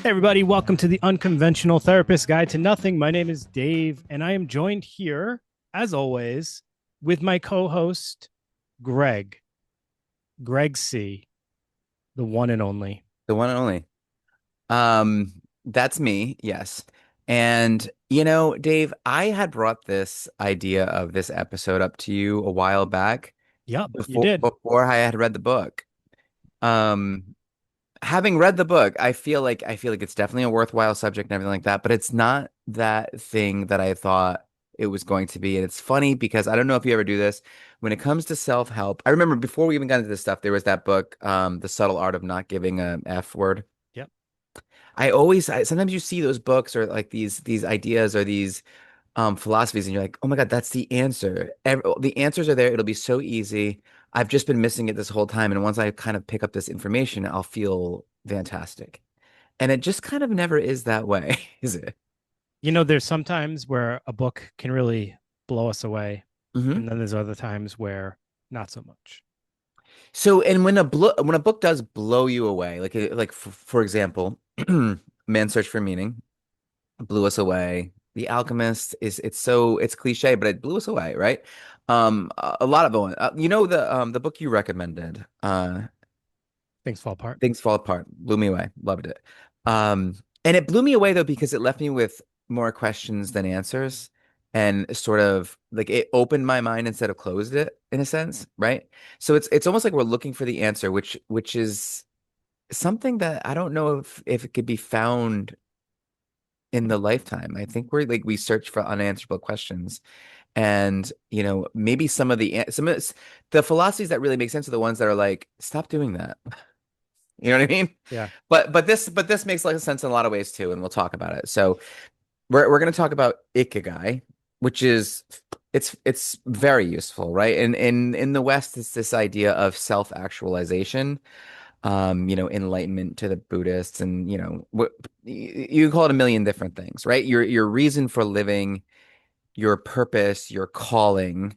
Hey everybody, welcome to the Unconventional Therapist Guide to Nothing. My name is Dave, and I am joined here, as always, with my co-host, Greg. Greg C., the one and only. The one and only. Um, that's me, yes. And Dave, I had brought this idea of this episode up to you a while back Yep, you before did. before I had read the book. Um, Having read the book, I feel like it's definitely a worthwhile subject and everything like that, but it's not that thing that I thought it was going to be. And it's funny because I don't know if you ever do this. When it comes to self-help, I remember before we even got into this stuff, there was that book, The Subtle Art of Not Giving a F Word. Yep. Sometimes you see those books or like these ideas or these philosophies, and you're like, oh my God, that's the answer. The answers are there. It'll be so easy. I've just been missing it this whole time. And once I kind of pick up this information, I'll feel fantastic. And it just kind of never is that way, is it? There's sometimes where a book can really blow us away, Hmm. and then there's other times where not so much. So, and when a book does blow you away, like for example, Man's Search for Meaning blew us away. The Alchemist it's cliche, but it blew us away, right? A lot of them. The book you recommended, Things fall apart. Things Fall Apart, blew me away. Loved it. And it blew me away though because it left me with more questions than answers, and sort of like it opened my mind instead of closed it in a sense, right? So it's almost like we're looking for the answer, which is something that I don't know if it could be found in the lifetime. I think we search for unanswerable questions. And maybe the philosophies that really make sense are the ones that are like, stop doing that. You know what I mean? Yeah. But this makes like sense in a lot of ways too, and we'll talk about it. So we're gonna talk about Ikigai, which is it's very useful, right? And in the West, it's this idea of self-actualization, enlightenment to the Buddhists, and what you call it a million different things, right? Your reason for living, your purpose, your calling.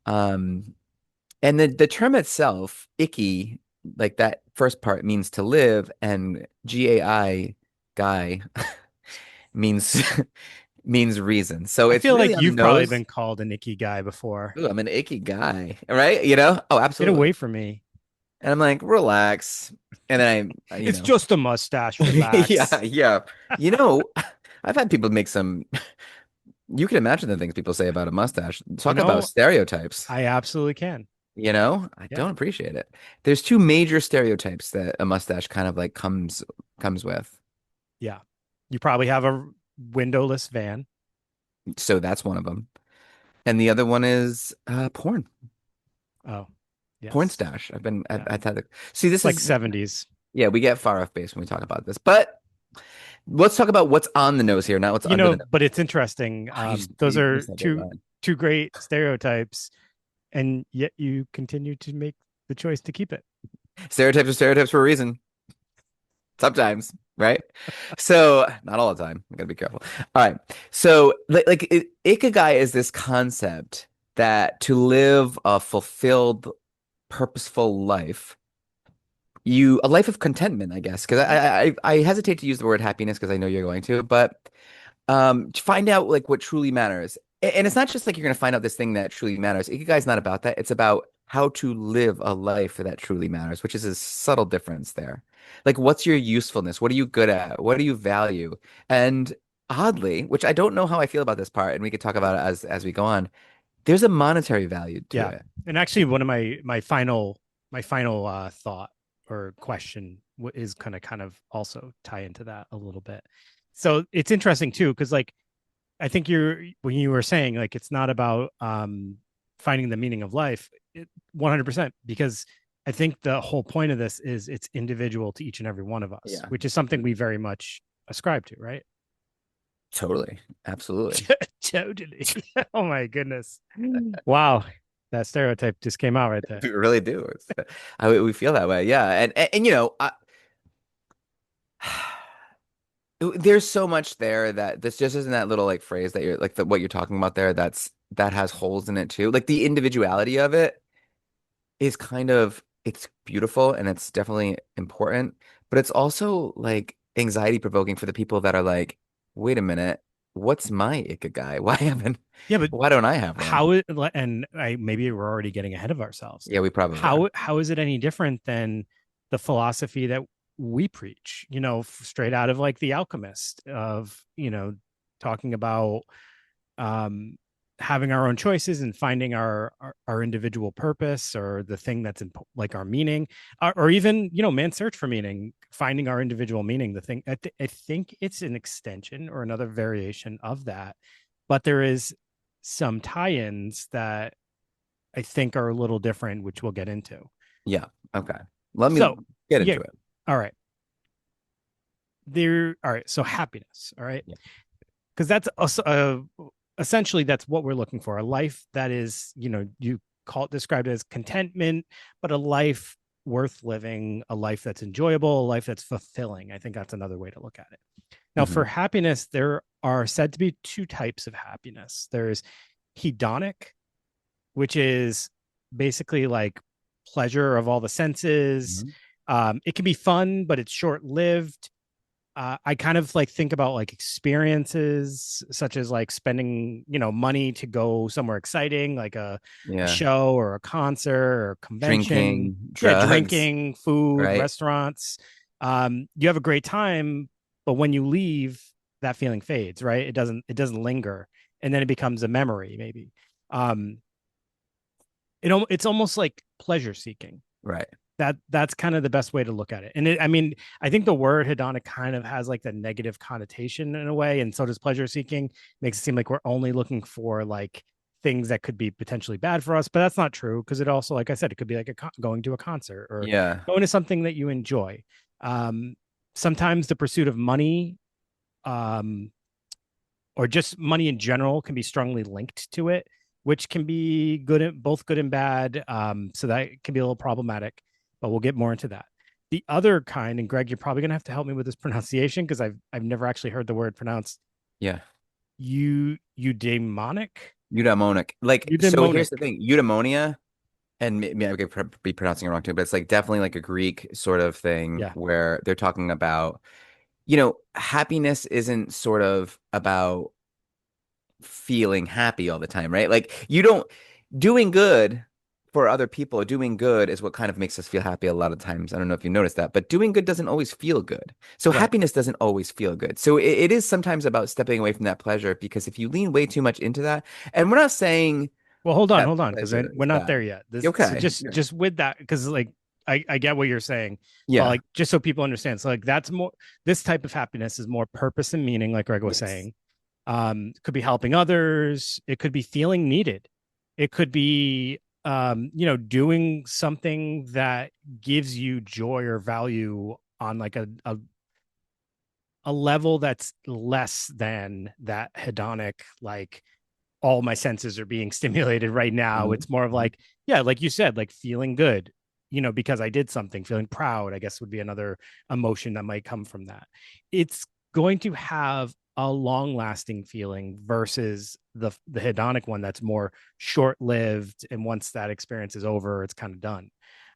Um, and the term itself, Iki, like that first part means to live, and Gai, guy, means means reason. So I it's feel really like on the you've probably nose. been called an icky guy before. Ooh, I'm an icky guy, right? Oh, Get absolutely. away from me. And I'm like, relax. And then It's just a mustache. yeah, Relax. yeah. You know, I've had people make some, you can imagine the things people say about a mustache. You Talk about know, stereotypes. I absolutely can. I Yeah. don't appreciate it. There's two major stereotypes that a mustache kind of like comes with. Yeah. You probably have a windowless van. So that's one of them. And the other one is porn. Oh, Porn yes. stash. Yeah. I've had see It's this like is 70s. yeah, we get far off base when we talk about this. But let's talk about what's on the nose here, not what's under the nose. But it's interesting. Oh, Those you are said it two right. two great stereotypes, and yet you continue to make the choice to keep it. Stereotypes are stereotypes for a reason. Sometimes, right? So, not all the time. I gotta be careful. All right. So, Ikigai is this concept that to live a fulfilled, purposeful life, a life of contentment, I guess, because I hesitate to use the word happiness because I know you're going to, but to find out like what truly matters. And it's not just like you're going to find out this thing that truly matters. Ikigai is not about that. It's about how to live a life that truly matters, which is a subtle difference there. Like, what's your usefulness? What are you good at? What do you value? And oddly, which I don't know how I feel about this part, and we could talk about it as we go on, there's a monetary value to Yeah. it. And actually, one of my final thought or question is going to kind of also tie into that a little bit. So it's interesting too, because like I think you're when you were saying like it's not about finding the meaning of life, 100%, because I think the whole point of this is it's individual to each and every one of us, Yeah, which is something we very much ascribe to, right? totally. Absolutely. Totally. Oh my goodness. Wow. That stereotype just came out right there. We really do. We feel that way. Yeah. And there's so much there that this just isn't that little like phrase that you're like what you're talking about there that has holes in it too. Like the individuality of it is it's beautiful and it's definitely important, but it's also like anxiety provoking for the people that are like, wait a minute, what's my Ikigai? Yeah, but Why don't I have one? and I maybe we're already getting ahead of ourselves. Yeah, we probably are. How is it any different than the philosophy that we preach, straight out of like the alchemist of, talking about um having our own choices and finding our individual purpose, or the thing that's like our meaning, or even man's search for meaning, finding our individual meaning. The thing I think it's an extension or another variation of that, but there is some tie-ins that I think are a little different, which we'll get into. Yeah. Okay. Let me So get yeah, into it. all right, all right, so happiness, all right, Yeah. because that's essentially that's what we're looking for, a life that is, you call it, described as contentment, but a life worth living, a life that's enjoyable, a life that's fulfilling. I think that's another way to look at it. Now, for Hmm. happiness, there are said to be two types of happiness. There's hedonic, which is basically like pleasure of all the senses. Hmm. It can be fun, but it's short lived. I kind of like think about like experiences such as like spending, money to go somewhere exciting, like a Yeah. show or a concert or a convention. Drinking, Yeah, drugs, drinking, food, right? restaurants. You have a great time, but when you leave, that feeling fades, right? It doesn't linger, and then it becomes a memory, maybe. Um, it's almost like pleasure seeking. Right. That's kind of the best way to look at it. And I mean, I think the word hedonic kind of has like the negative connotation in a way, and so does pleasure seeking. Makes it seem like we're only looking for like things that could be potentially bad for us, but that's not true, because it also, like I said, it could be like going to a concert or Yeah. going to something that you enjoy. Um, Sometimes the pursuit of money, um, or just money in general, can be strongly linked to it, which can be both good and bad. So that can be a little problematic, but we'll get more into that. The other kind, and Greg, you're probably gonna have to help me with this pronunciation, because I've never actually heard the word pronounced. Yeah. Eudaimonic. Eudaimonic. Like, so here's the Eudaimonic. thing, eudaimonia, and maybe I could be pronouncing it wrong too, but it's like definitely like a Greek sort of thing Yeah. where they're talking about, happiness isn't sort of about feeling happy all the time, right? Like you don't doing good for other people, doing good is what kind of makes us feel happy a lot of times. I don't know if you noticed that, but doing good doesn't always feel good. So Right. happiness doesn't always feel good. So it is sometimes about stepping away from that pleasure, because if you lean way too much into that, and we're not saying Well, hold that on, because pleasure we're is not bad. there yet. So Okay. just with that, because like I get what you're saying, but Yeah. like just so people understand, so like that's more, this type of happiness is more purpose and meaning, like Greg was Yes. saying. It could be helping others. It could be feeling needed. It could be doing something that gives you joy or value on like a level that's less than that hedonic, like all my senses are being stimulated right now. Mhm. It's more of Mhm. like, yeah, like you said, like feeling good, because I did something, feeling proud, I guess would be another emotion that might come from that. It's going to have a long lasting feeling versus the hedonic one that's more short lived. And once that experience is over, it's kind of done.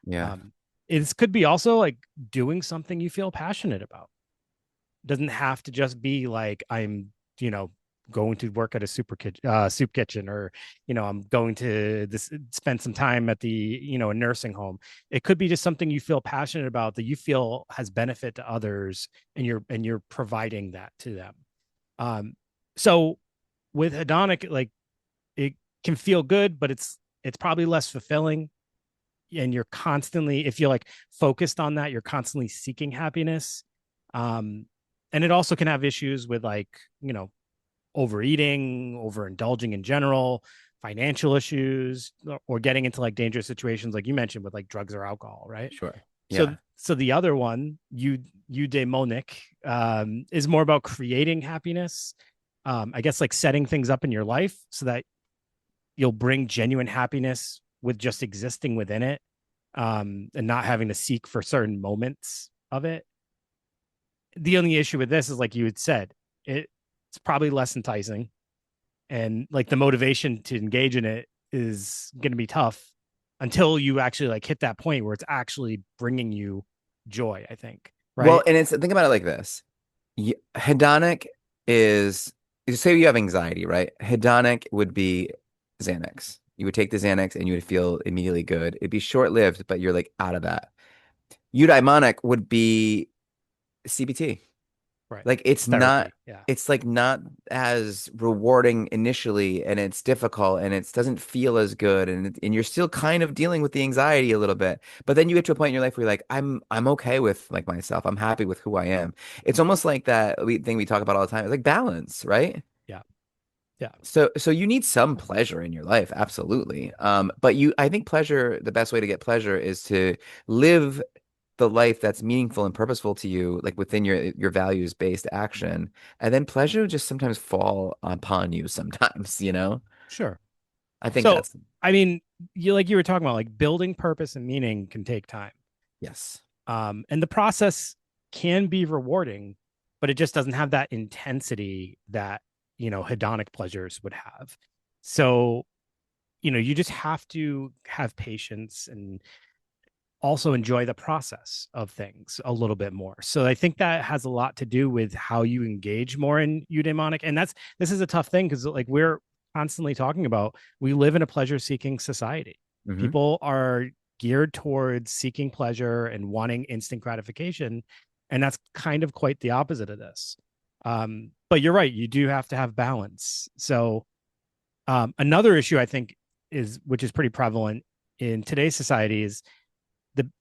Yeah. Um, it could be also like doing something you feel passionate about. Doesn't have to just be like I'm, you know, going to work at a soup kitchen, or I'm going to this spend some time at the a nursing home. It could be just something you feel passionate about, that you feel has benefit to others, and you're providing that to them. Um, so with hedonic, like, it can feel good, but it's probably less fulfilling, and you're constantly, if you're like focused on that, you're constantly seeking happiness. um and it also can have issues with like, overeating, overindulging in general, financial issues, or getting into like dangerous situations like you mentioned with like drugs or alcohol, right? Sure. so Yeah. so the other one, eudaimonic, is more about creating happiness. I guess like setting things up in your life so that you'll bring genuine happiness with just existing within it, and not having to seek for certain moments of it. The only issue with this is, like you had said, it's probably less enticing, and like the motivation to engage in it is going to be tough until you actually like hit that point where it's actually bringing you joy, I think, Well, right? and it's think about it like this. Hedonic is, say you have anxiety, right? Hedonic would be Xanax. You would take the Xanax and you would feel immediately good. It'd be short-lived, but you're like out of that. Eudaimonic would be CBT. Right. Like It's therapy. Yeah. it's like not as rewarding initially, and it's difficult, and it doesn't feel as good, and you're still kind of dealing with the anxiety a little bit. But then you get to a point in your life where you're like, I'm okay with like myself. I'm happy with who I am. It's almost like that thing we talk about all the time. It's like balance, right? Yeah. Yeah. So you need some pleasure in your life, absolutely. But I think pleasure, the best way to get pleasure is to live the life that's meaningful and purposeful to you, like within your values based action. And then pleasure just sometimes fall upon you sometimes, you know? Sure. I think So, that's I mean, you were talking about like building purpose and meaning can take time. yes. And the process can be rewarding, but it just doesn't have that intensity that, hedonic pleasures would have. So, you just have to have patience and also enjoy the process of things a little bit more. So I think that has a lot to do with how you engage more in eudaimonic. And this is a tough thing because like we're constantly talking about, we live in a pleasure seeking society. Hmm. People are geared towards seeking pleasure and wanting instant gratification. And that's kind of quite the opposite of this. But you're right, you do have to have balance. So another issue I think is, which is pretty prevalent in today's society, is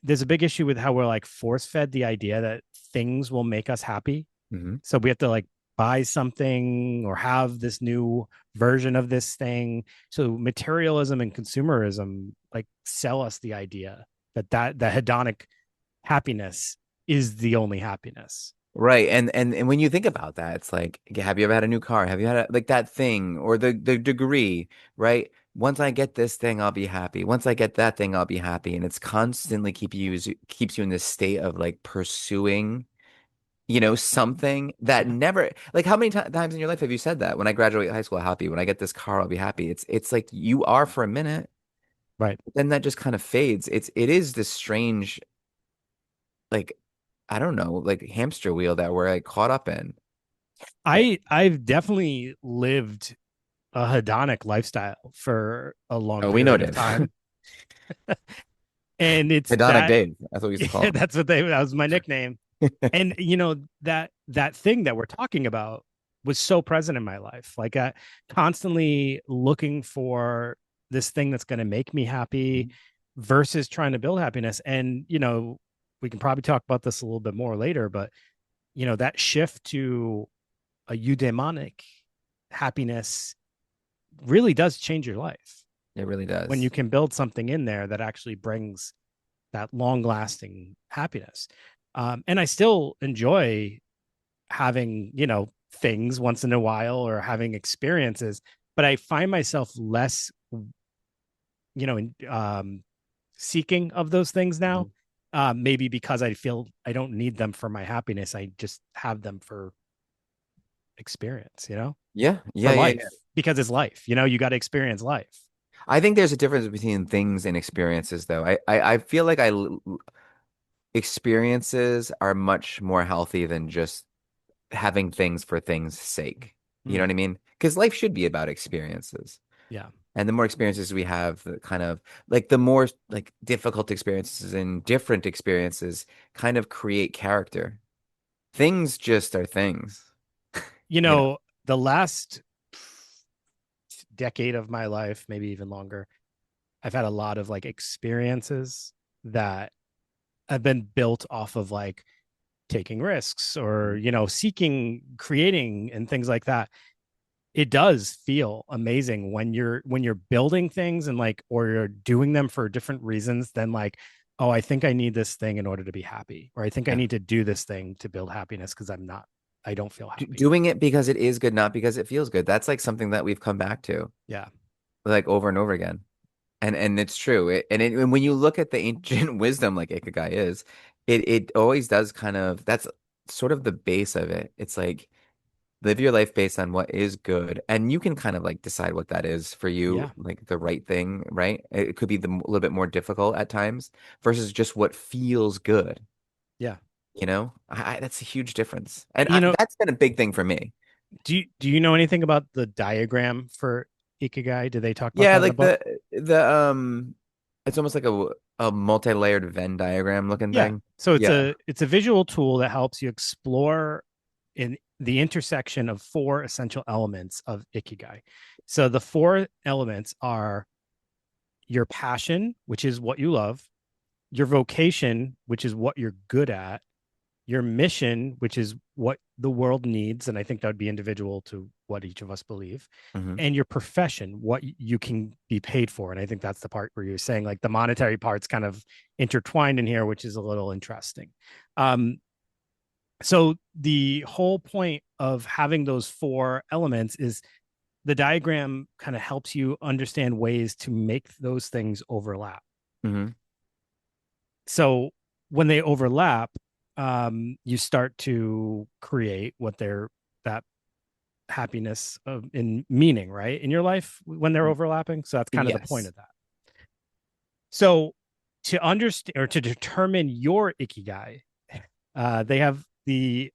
there's a big issue with how we're like force fed the idea that things will make us happy. Hmm. So we have to like buy something or have this new version of this thing. So materialism and consumerism like sell us the idea that the hedonic happiness is the only happiness. Right. And when you think about that, it's like, have you ever had a new car? Have you had like that thing or the degree, right? Once I get this thing, I'll be happy. Once I get that thing, I'll be happy. And it's constantly keeps you in this state of like pursuing, something that Yeah. never, like how many times in your life have you said that? When I graduate high school, I'll happy. When I get this car, I'll be happy. It's like you are for a minute, Right. but then that just kind of fades. It is this strange, like, I don't know, like hamster wheel that we're like caught up in. Eh, I've definitely lived a hedonic lifestyle for a long Oh, we know period of Dave. time. And it's Hedonic that Dave. That's what we used to call yeah, that was my nickname. him. And that thing that we're talking about was so present in my life. Like constantly looking for this thing that's going to make me happy versus trying to build happiness. And we can probably talk about this a little bit more later, but that shift to a eudaimonic happiness really does change your life It really when you does. can build something in there that actually brings that long lasting happiness. And I still enjoy having, things once in a while or having experiences, but I find myself less, seeking of those things now. Mhm. Maybe because I feel I don't need them for my happiness. I just have them for experience, Yeah, for yeah, yeah, life, yeah. because it's life, you got to experience life. I think there's a difference between things and experiences, though. I feel like experiences are much more healthy than just having things for things' sake. You know Mm, what I mean? Because life should be about experiences. yeah. And the more experiences we have, the kind of like the more like difficult experiences and different experiences kind of create character. Things just are things, You you know. know, the last decade of my life, maybe even longer, I've had a lot of like experiences that have been built off of like taking risks or, seeking, creating and things like that. It does feel amazing when you're building things and like, or you're doing them for different reasons than like, oh, I think I need this thing in order to be happy, or I think I Yeah. need to do this thing to build happiness because I don't feel happy. Doing it because it is good, not because it feels good. That's like something that we've come back to Yeah. like over and over again. And it's true. And when you look at the ancient wisdom like Ikigai is, it always does kind of that's sort of the base of it. It's like live your life based on what is good, and you can kind of like decide what that is for you, Yeah. like the right thing, right? It could be a little bit more difficult at times versus just what feels good. Yeah. You know, that's a huge difference, and You know, that's been a big thing for me. do you know anything about the diagram for Ikigai? Did they talk about Yeah, that in the like book? the it's almost like a multi-layered Venn diagram looking Yeah. thing. So it's Yeah. a visual tool that helps you explore in the intersection of four essential elements of Ikigai. So the four elements are your passion, which is what you love, your vocation, which is what you're good at, your mission, which is what the world needs. And I think that would be individual to what each of us believe, Hmm. and your profession, what you can be paid for. And I think that's the part where you're saying like the monetary part's kind of intertwined in here, which is a little interesting. Um, so the whole point of having those four elements is the diagram kind of helps you understand ways to make those things overlap. Hmm. So when they overlap, you start to create what they're that happiness of, in meaning, right, in your life when they're overlapping. So that's kind of the point Yes. of that. So to understand or to determine your ikigai, they have the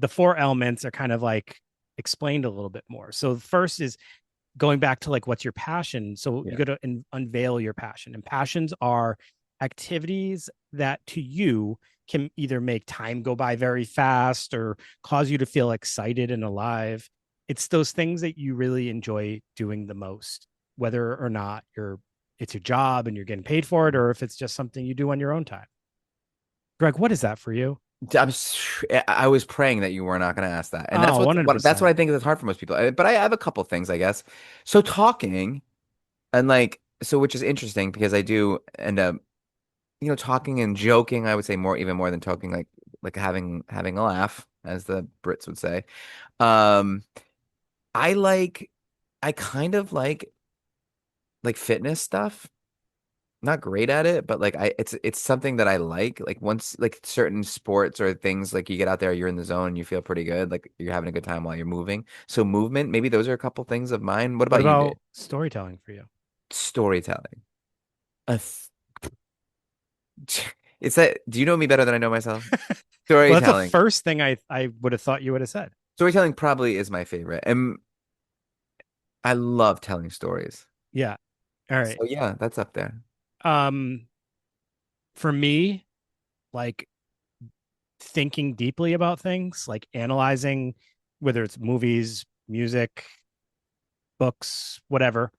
four elements are kind of like explained a little bit more. So the first is going back to like what's your passion. So you Yeah. got to unveil your passion, and passions are activities that to you can either make time go by very fast or cause you to feel excited and alive. It's those things that you really enjoy doing the most, whether or not it's your job and you're getting paid for it, or if it's just something you do on your own time. Greg, what is that for you? I was praying that you were not going to ask that, and Oh, that's what 100%. I think is hard for most people. But I have a couple things, I guess. So talking and like so, which is interesting because I do end up, talking and joking. I would say more, even more than talking, like having a laugh, as the Brits would say. Um, I like, I kind of like fitness stuff. Not great at it, but like it's something that I like. Like once like certain sports or things like you get out there, you're in the zone, you feel pretty good. Like you're having a good time while you're moving. So movement, maybe those are a couple things of mine. What What about you, Dave? about storytelling for you? Storytelling. A it's that, do you know me better than I know myself? Well, that's the Storytelling. first thing I would have thought you would have said. Storytelling probably is my favorite. And I love telling stories. Yeah. All right. So yeah, that's up there. Um, for me, like thinking deeply about things, like analyzing whether it's movies, music, books, whatever,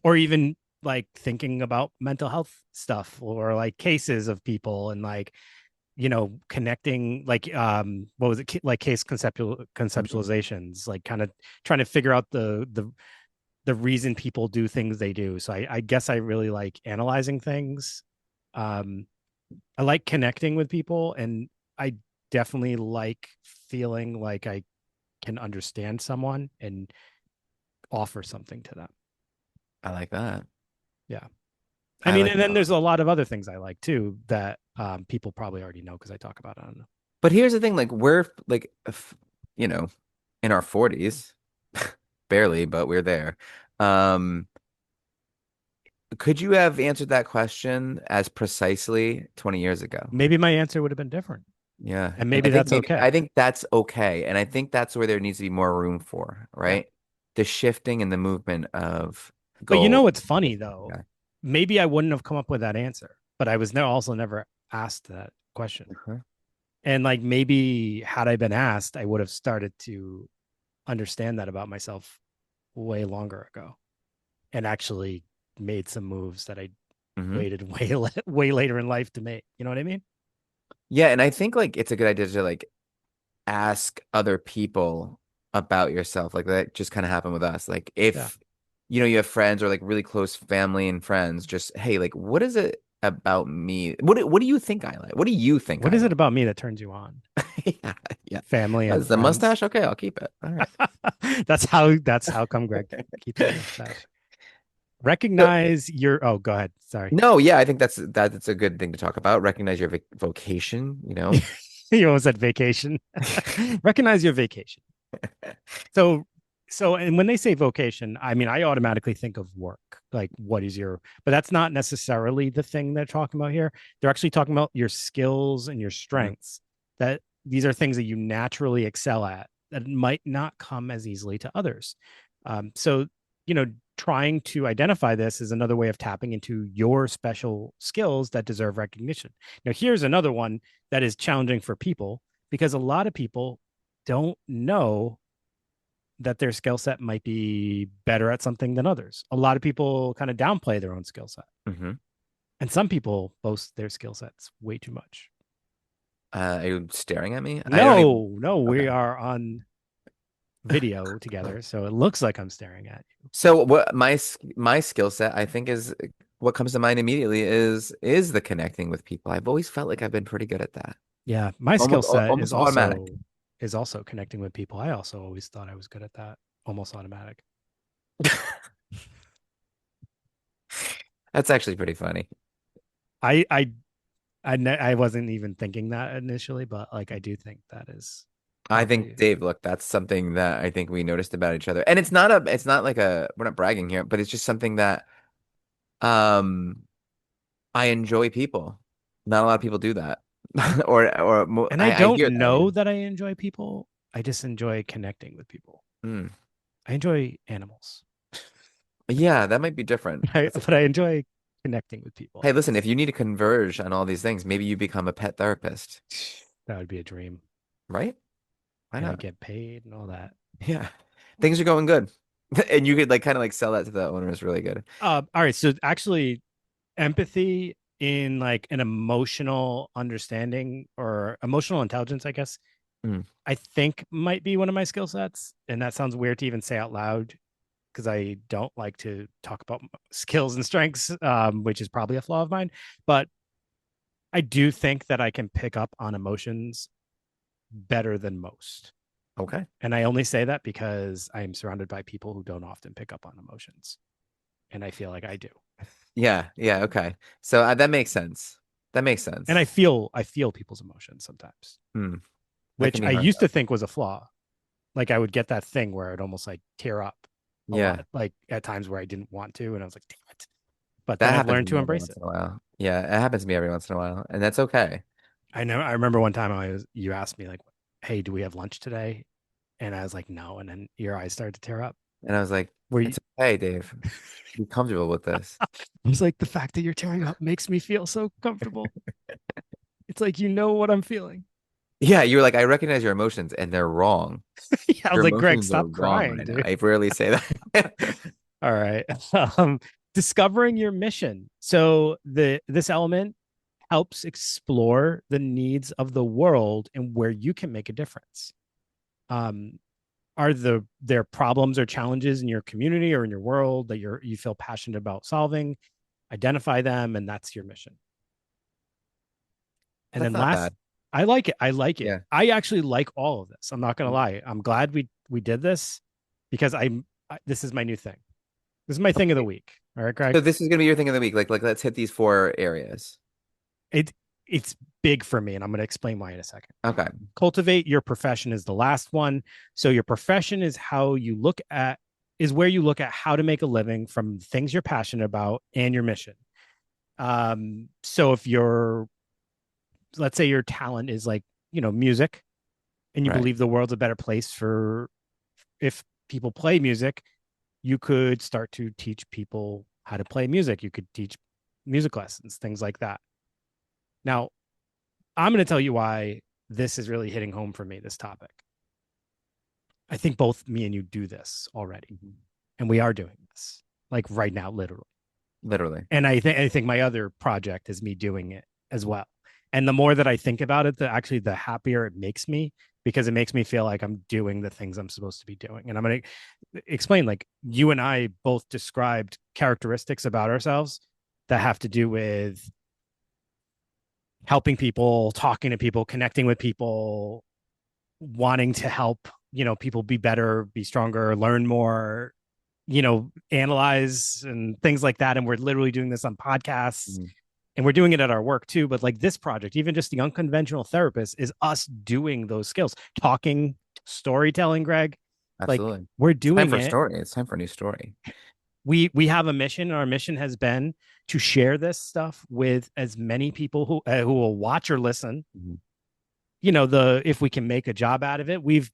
or even like thinking about mental health stuff or like cases of people and like connecting like what was it like case Mhm. conceptualizations, like kind of trying to figure out the reason people do things they do. So I guess I really like analyzing things. um I like connecting with people, and I definitely like feeling like I can understand someone and offer something to them. I like that. Yeah. I I mean, like and that then a there's lot. a lot of other things I like too that people probably already know because I talk about it on. But here's the thing, like we're like, you know, in our 40s, barely, but we're there. Um, could you have answered that question as precisely 20 years ago? Maybe my answer would have been different, Yeah. and And maybe that's I okay. think that's okay. And I think that's where there needs to be more room for, Yeah. right? The shifting and the movement of But you know goals. what's funny though? Yeah. Maybe I wouldn't have come up with that answer, but I was also never asked that question. Uh-huh. And like maybe had I been asked, I would have started to understand that about myself way longer ago and actually made some moves that I Hmm. waited way later in life to make. You know what I mean? Yeah, and I think like it's a good idea to like ask other people about yourself. Like that just kind of happened with us. Like Yeah. if you have friends or like really close family and friends, just hey, like what is it about me? What do you think I like? What do you think What I is it like? about me that turns you on? Yeah, yeah. Family and That's the friends. mustache. Okay, I'll keep it. All right. That's how come Greg keeps his mustache. So, Recognize your go ahead. Sorry. no, yeah, I think that's a good thing to talk about. Recognize your vocation, You almost said vacation. Recognize your vacation. So So, and when they say vocation, I mean, I automatically think of work. Like, what is your, but that's not necessarily the thing they're talking about here. They're actually talking about your skills and your Mhm. strengths, that these are things that you naturally excel at that might not come as easily to others. So, you know, trying to identify this is another way of tapping into your special skills that deserve recognition. Now, here's another one that is challenging for people because a lot of people don't know that their skill set might be better at something than others. A lot of people kind of downplay their own skill set, Mhm. and some people boast their skill sets way too much. Are you staring at me? I don't even. No, no, we Okay. are on video together, so it looks like I'm staring at you. So what my skill set I think is what comes to mind immediately is the connecting with people. I've always felt like I've been pretty good at that. Yeah, my skill Almost set almost automatic. is also connecting with people. I also always thought I was good at that, almost automatic. That's actually pretty funny. I I I wasn't even thinking that initially, but like I do think that is I think probably. Dave, look, that's something that I think we noticed about each other. And it's not like a we're not bragging here, but it's just something that um I enjoy people. Not a lot of people do that. And I I don't hear that. know that I enjoy people. I just enjoy connecting with people. Mm. I enjoy animals, Yeah, that might be different. but I enjoy connecting with people, Hey, I listen, guess. if you need to converge on all these things, maybe you become a pet therapist, That would be a dream. right? Why Yeah, not? get paid and all that. Yeah. Things are going good. And you could like kind of like sell that to the owners really good. All right. So actually, empathy in like an emotional understanding or emotional intelligence, I guess, Mm. I think might be one of my skill sets. And that sounds weird to even say out loud because I don't like to talk about skills and strengths, which is probably a flaw of mine. But I do think that I can pick up on emotions better than most. Okay. And I only say that because I am surrounded by people who don't often pick up on emotions. And I feel like I do. Yeah, yeah, okay. So that makes sense. That makes And sense. I feel people's emotions sometimes, Hmm. That which can be I hard used to though. think was a flaw. Like I would get that thing where I'd almost like tear up a Yeah. lot, like at times where I didn't want to. And I was like, damn it. But then That I've happens learned to to me every embrace once it. in a while. Yeah, it happens to me every once in a while, and that's okay. I know I remember one time you asked me like, hey, do we have lunch today? And I was like, no. And then your eyes started to tear up. And I was like, Where you it's okay, Dave. Be comfortable with this. I was like, the fact that you're tearing up makes me feel so comfortable. It's like you know what I'm feeling. Yeah, you're like, I recognize your emotions, and they're wrong. Yeah, I Your was like, Greg, emotions are stop wrong crying, right now. dude. I rarely say that. All right. Um, discovering your mission. So this element helps explore the needs of the world and where you can make a difference. Um, are there problems or challenges in your community or in your world that you feel passionate about solving? Identify them, and that's your mission. And That's then not last, bad. I like it. I like it. Yeah. I actually like all of this. I'm not gonna lie. I'm glad we did this because this is my new thing. This is my thing of the Okay. week. All right, So Greg. this is gonna be your thing of the week. Like let's hit these four areas. It it's big for me, and I'm gonna explain why in a second. Okay. Cultivate your profession is the last one. So your profession is how you look at is where you look at how to make a living from things you're passionate about and your mission. So if you're let's say your talent is like, music, and you Right. believe the world's a better place for if people play music, you could start to teach people how to play music. You could teach music lessons, things like that. Now, I'm going to tell you why this is really hitting home for me, this topic. I think both me and you do this already, Mhm. and we are doing this like right now, literally. Literally. And I think my other project is me doing it as well. And the more that I think about it, the happier it makes me because it makes me feel like I'm doing the things I'm supposed to be doing. And I'm going to explain like you and I both described characteristics about ourselves that have to do with helping people, talking to people, connecting with people, wanting to help, people be better, be stronger, learn more, analyze and things like that. And we're literally doing this on podcasts Mhm. and we're doing it at our work too. But like this project, even just the unconventional therapist, is us doing those skills, talking, storytelling, Greg. Like Absolutely. we're It's time doing for a it. story. It's time for a new story. We have a mission. Our mission has been to share this stuff with as many people who will watch or listen. Mhm. The if we can make a job out of it, we've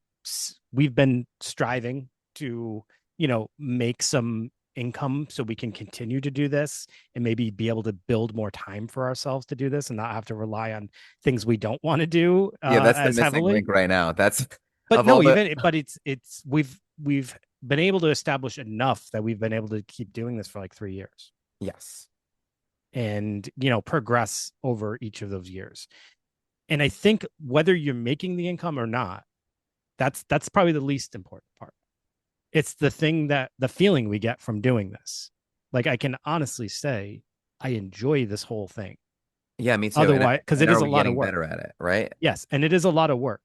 been striving to make some income so we can continue to do this and maybe be able to build more time for ourselves to do this and not have to rely on things we don't want to do Yeah, that's the as missing heavily. link right now. That's But of no, all the even but it's we've been able to establish enough that we've been able to keep doing this for like 3 years yes. and progress over each of those years. And I think whether you're making the income or not, that's probably the least important part. It's the feeling we get from doing this. Like I can honestly say I enjoy this whole thing. Yeah, me too. Otherwise, because it And is are a we lot of getting work. better at it, right? Yes, and it is a lot of work.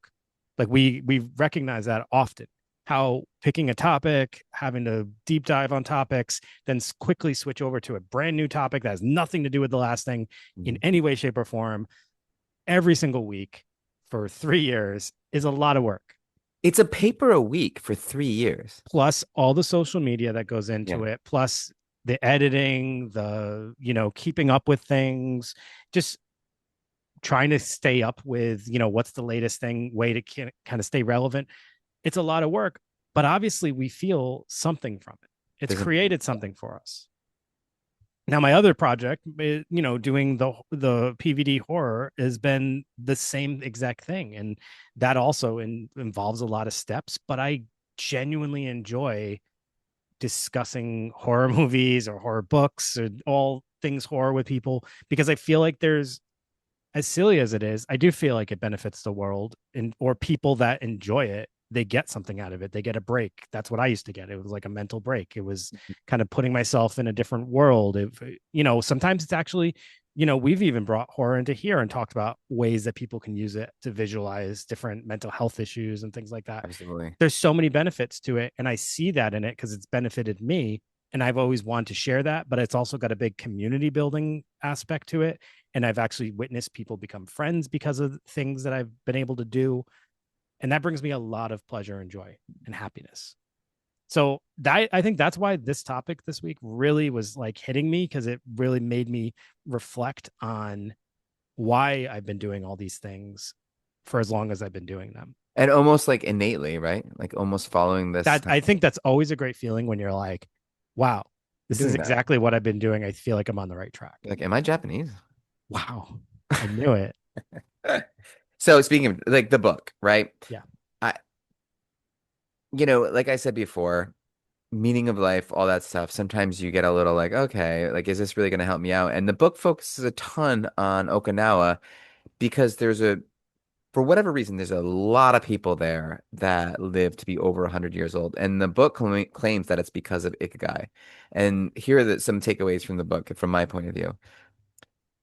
Like we recognize that often. How picking a topic, having to deep dive on topics, then quickly switch over to a brand new topic that has nothing to do with the last thing in Mhm. any way, shape, or form every single week for 3 years is a lot of work. It's a paper a week for 3 years. Plus all the social media that goes Yeah. into it, plus the editing, the keeping up with things, just trying to stay up with what's the latest thing way to kind of stay relevant. It's a lot of work, but obviously we feel something from it. It's There's a created yeah. something for us. Now my other project, doing the PVD horror has been the same exact thing, and that also involves a lot of steps. But I genuinely enjoy discussing horror movies or horror books or all things horror with people because I feel like there's as silly as it is, I do feel like it benefits the world and or people that enjoy it. They get something out of it. They get a break. That's what I used to get. It was like a mental break. It was kind of putting myself in a different world. Sometimes it's actually, we've even brought horror into here and talked about ways that people can use it to visualize different mental health issues and things like that. Absolutely. There's so many benefits to it. And I see that in it because it's benefited me. And I've always wanted to share that, but it's also got a big community building aspect to it. And I've actually witnessed people become friends because of things that I've been able to do. And that brings me a lot of pleasure and joy and happiness. So I think that's why this topic this week really was like hitting me because it really made me reflect on why I've been doing all these things for as long as I've been doing them. And almost like innately, right? Like almost following this That kind I of think that's always a great feeling when you're like, wow, you're this is doing that. exactly what I've been doing. I feel like I'm on the right track. You're like, am I Japanese? Wow. I knew it. So speaking of like the book, right? Yeah. I, like I said before, meaning of life, all that stuff. Sometimes you get a little like, okay, like, is this really going to help me out? And the book focuses a ton on Okinawa because for whatever reason, there's a lot of people there that live to be over 100 years old. And the book claims that it's because of Ikigai. And here are some takeaways from the book, from my point of view.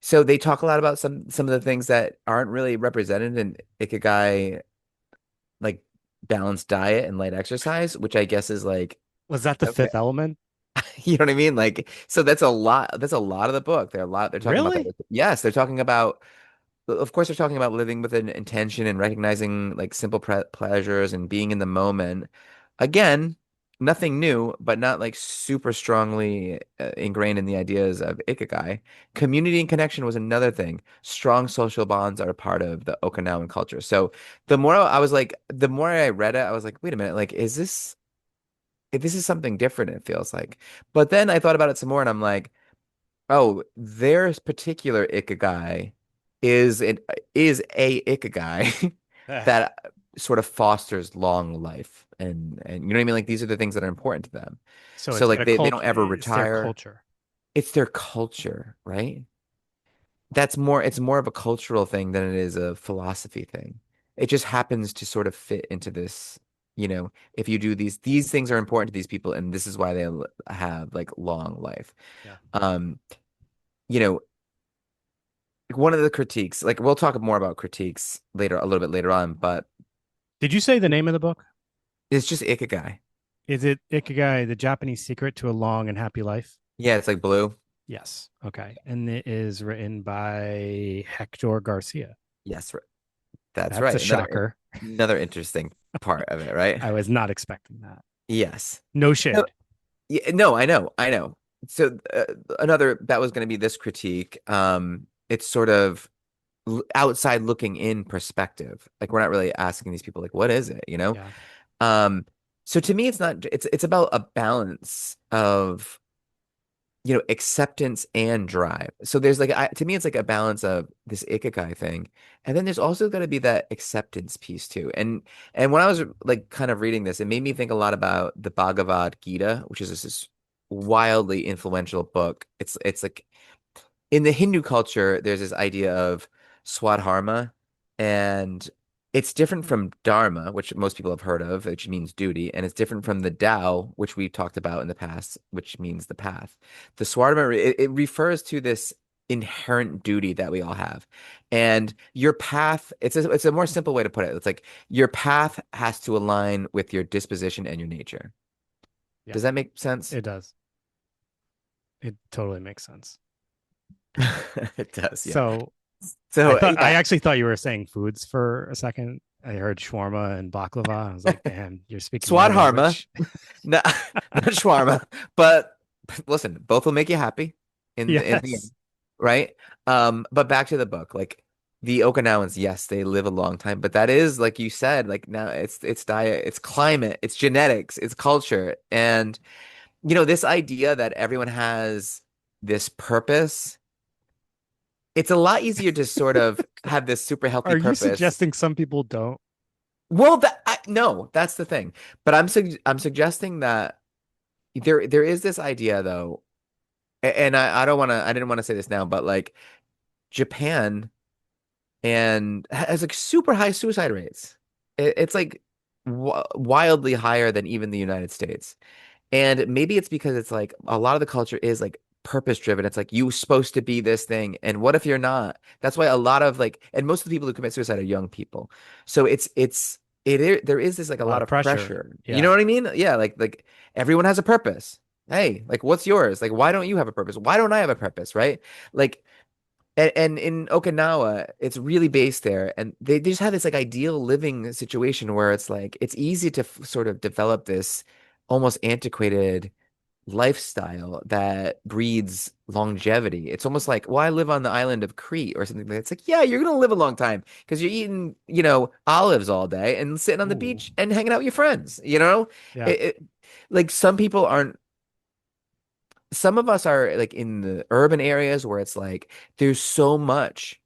So they talk a lot about some of the things that aren't really represented in Ikigai, like balanced diet and light exercise, which I guess is like, Was that the okay, fifth element? you know what I mean? Like, so that's a lot. That's a lot of the book. They're talking about that. Really? Yes, they're talking about, of course, they're talking about living with an intention and recognizing like simple pleasures and being in the moment. Again, nothing new, but not like super strongly ingrained in the ideas of Ikigai. Community and connection was another thing. Strong social bonds are a part of the Okinawan culture. So the more I read it, I was like, wait a minute, like, this is something different, it feels like. But then I thought about it some more and I'm like, oh, their particular ikigai is it is a ikigai that sort of fosters long life and you know what I mean? Like these are the things that are important to them. So So it's like the they don't culture. ever It's their retire. culture. It's their culture, right? It's more of a cultural thing than it is a philosophy thing. It just happens to sort of fit into this, if you do these things are important to these people and this is why they have like long life. Yeah. Um, you know, one of the critiques, like we'll talk more about critiques later, a little bit later on, but Did you say the name of the book? it's just Ikigai. Is it Ikigai, The Japanese Secret to a Long and Happy Life? Yeah, it's like blue. Yes. Okay. And it is written by Hector Garcia. Yes, that's That's a right. shocker. Another interesting part of it, right? I was not expecting that. Yes. No No, shade. yeah, no, I know. So another that was going to be this critique. It's sort of outside looking in perspective. Like we're not really asking these people like, what is it, you know? Yeah. Um, so to me, it's not. It's about a balance of acceptance and drive. So there's like to me it's like a balance of this ikigai thing. And then there's also got to be that acceptance piece too. And when I was like kind of reading this, it made me think a lot about the Bhagavad Gita, which is this wildly influential book. It's like in the Hindu culture, there's this idea of swadharma, and it's different from dharma, which most people have heard of, which means duty, and it's different from the Tao, which we talked about in the past, which means the path. The swadharma it refers to this inherent duty that we all have, and your path. It's a more simple way to put it. It's like your path has to align with your disposition and your nature. Yeah. Does that make sense? It does. It totally makes sense. It does, yeah. So So I yeah, actually thought you were saying foods for a second. I heard shawarma and baklava. I was like, damn, you're speaking my swadharma. language. No, not shawarma, but listen, both will make you happy in the Yes. end, right? But back to the book, like the Okinawans, yes, they live a long time, but that is like you said, like now it's diet, it's climate, it's genetics, it's culture, and this idea that everyone has this purpose. It's a lot easier to sort of have this super healthy Are you purpose. suggesting some people don't? Well, no, that's the thing. But I'm suggesting that there is this idea though, and I didn't want to say this now, but like Japan and has like super high suicide rates. It's like w wildly higher than even the United States. And maybe it's because it's like a lot of the culture is like purpose driven. It's like you're supposed to be this thing. And what if you're not? That's why a lot of like, and most of the people who commit suicide are young people. So there is this like a A lot lot of of pressure. pressure. You know Yeah. what I mean? Yeah. Like everyone has a purpose. Hey, like what's yours? Like, why don't you have a purpose? Why don't I have a purpose? Right? Like, and in Okinawa, it's really based there, and they just have this like ideal living situation where it's like it's easy to sort of develop this almost antiquated lifestyle that breeds longevity. It's almost like, well, I live on the island of Crete or something like that. It's like, yeah, you're gonna live a long time because you're eating, olives all day and sitting on the Ooh. beach and hanging out with your friends, you know? Yeah. Like some of us are like in the urban areas where it's like there's so much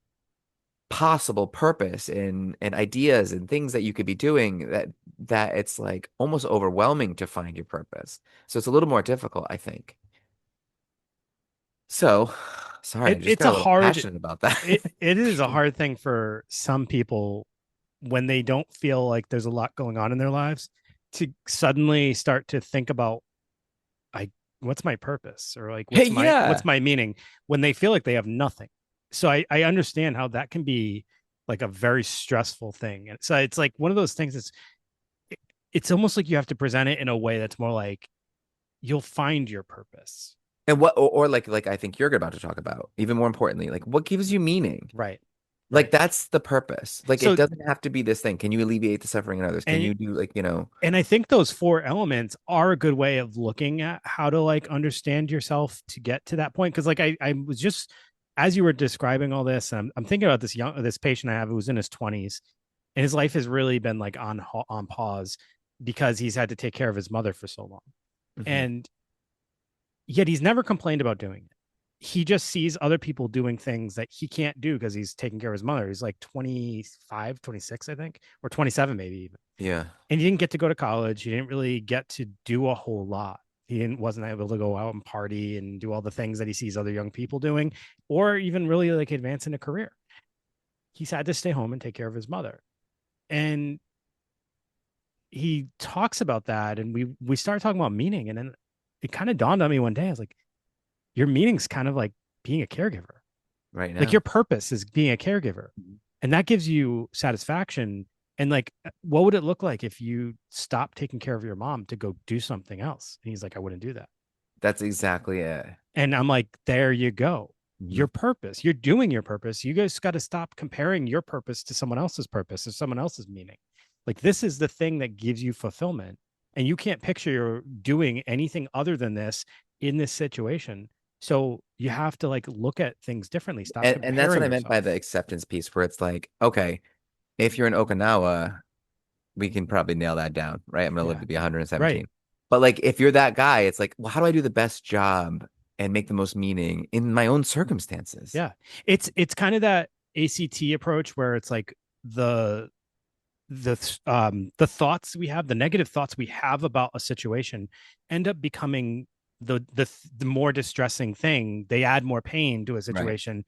possible purpose and ideas and things that you could be doing that it's like almost overwhelming to find your purpose. So it's a little more difficult, I think. So, sorry, I just It's got a a little hard passionate about that. it is a hard thing for some people when they don't feel like there's a lot going on in their lives to suddenly start to think about I what's my purpose or like what's Yeah. my meaning when they feel like they have nothing. So I understand how that can be like a very stressful thing. And so it's like one of those things it's almost like you have to present it in a way that's more like you'll find your purpose. And or like I think you're about to talk about, even more importantly, like what gives you meaning? Right. Like Right. that's the purpose. Like it So doesn't have to be this thing. Can you alleviate the suffering in others? Can and you do like, and I think those four elements are a good way of looking at how to like understand yourself to get to that point. Cause like I was just as you were describing all this, I'm thinking about this patient I have who was in his 20s and his life has really been like on pause because he's had to take care of his mother for so long. Mhm. And yet he's never complained about doing it. He just sees other people doing things that he can't do because he's taking care of his mother. He's like 25, 26, I think, or 27 maybe even. Yeah. And he didn't get to go to college. He didn't really get to do a whole lot. Wasn't able to go out and party and do all the things that he sees other young people doing, or even really like advance in a career. He's had to stay home and take care of his mother. And he talks about that, and we started talking about meaning, and then it kind of dawned on me one day. I was like, your meaning's kind of like being a caregiver. Right Like your now. purpose is being a caregiver, Mhm. and that gives you satisfaction. And like, what would it look like if you stopped taking care of your mom to go do something else? And he's like, I wouldn't do that. That's exactly it. And I'm like, there you go. Your Mhm. purpose. You're doing your purpose. You guys got to stop comparing your purpose to someone else's purpose or someone else's meaning. Like this is the thing that gives you fulfillment. And you can't picture you're doing anything other than this in this situation. So you have to like look at things differently. Stop And that's what comparing I meant by the yourself. acceptance piece, where it's like, okay, if you're in Okinawa, we can probably nail that down, right? I'm gonna live Yeah. to be Right. 117. But like if you're that guy, it's like, well, how do I do the best job and make the most meaning in my own circumstances? Yeah. It's kind of that ACT approach where it's like the the thoughts we have, the negative thoughts we have about a situation end up becoming the more distressing thing. They add more pain to a Right. situation.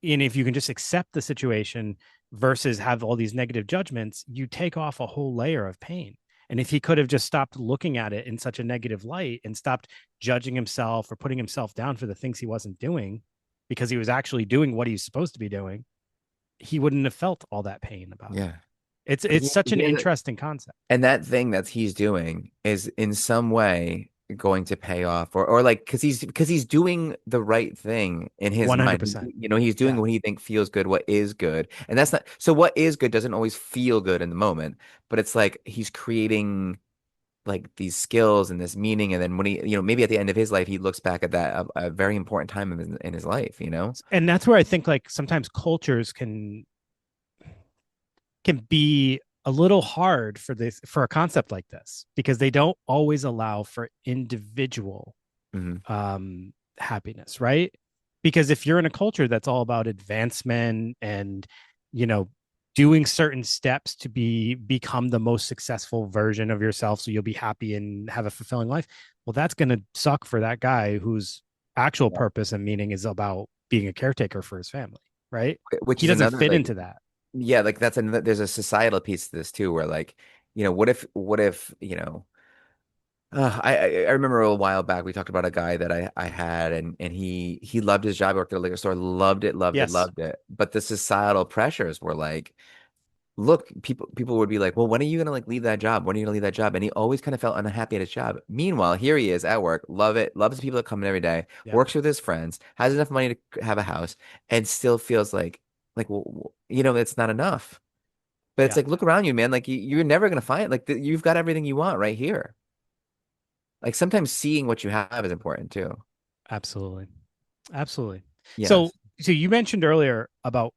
And if you can just accept the situation versus have all these negative judgments, you take off a whole layer of pain. And if he could have just stopped looking at it in such a negative light and stopped judging himself or putting himself down for the things he wasn't doing because he was actually doing what he's supposed to be doing, he wouldn't have felt all that pain about it. Yeah. It's such an He has a, interesting concept. and that thing that he's doing is in some way going to pay off, or like because he's doing the right thing in his mind. 100%. He's doing Yeah. what he think feels good, what is good. And that's not so what is good doesn't always feel good in the moment, but it's like he's creating like these skills and this meaning. And then when he, maybe at the end of his life, he looks back at that a very important time in his life, you know? And that's where I think like sometimes cultures can be a little hard for this for a concept like this because they don't always allow for individual Hmm. happiness, right? Because if you're in a culture that's all about advancement and you know doing certain steps to become the most successful version of yourself so you'll be happy and have a fulfilling life, well that's going to suck for that guy whose actual Yeah. purpose and meaning is about being a caretaker for his family, right? Which He is doesn't another fit like, into that. yeah, like that's another, there's a societal piece to this too, where like, what if, I remember a while back we talked about a guy that I had, and he loved his job, worked at a liquor store, loved it, loved it, Yes. loved it. But the societal pressures were like, look, people would be like, well, when are you gonna like leave that job? When are you gonna leave that job? And he always kind of felt unhappy at his job. Meanwhile, here he is at work, love it, loves the people that come in every day, Yep. works with his friends, has enough money to have a house, and still feels like well, it's not enough. But it's Yeah. like, look around you, man. Like you're never gonna find like you've got everything you want right here. Like sometimes seeing what you have is important too. Absolutely. Absolutely. So Yes. so you mentioned earlier about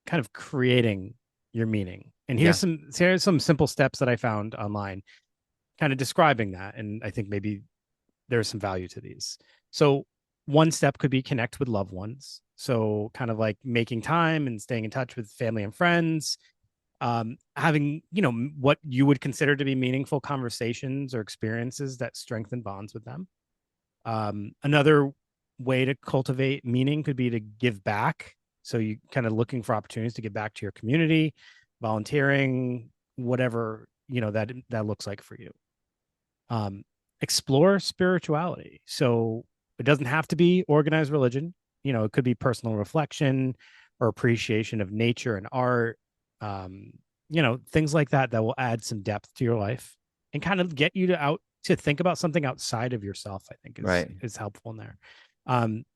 kind of creating your meaning. And Yeah. here's some simple steps that I found online kind of describing that. And I think maybe there's some value to these. So one step could be connect with loved ones. So kind of like making time and staying in touch with family and friends, having, what you would consider to be meaningful conversations or experiences that strengthen bonds with them. Another way to cultivate meaning could be to give back. So you kind of looking for opportunities to give back to your community, volunteering, whatever that looks like for you. Um, Explore spirituality. So it doesn't have to be organized religion. It could be personal reflection or appreciation of nature and art. Um, things like that that will add some depth to your life and kind of get you to think about something outside of yourself. I think is Right. is helpful in there.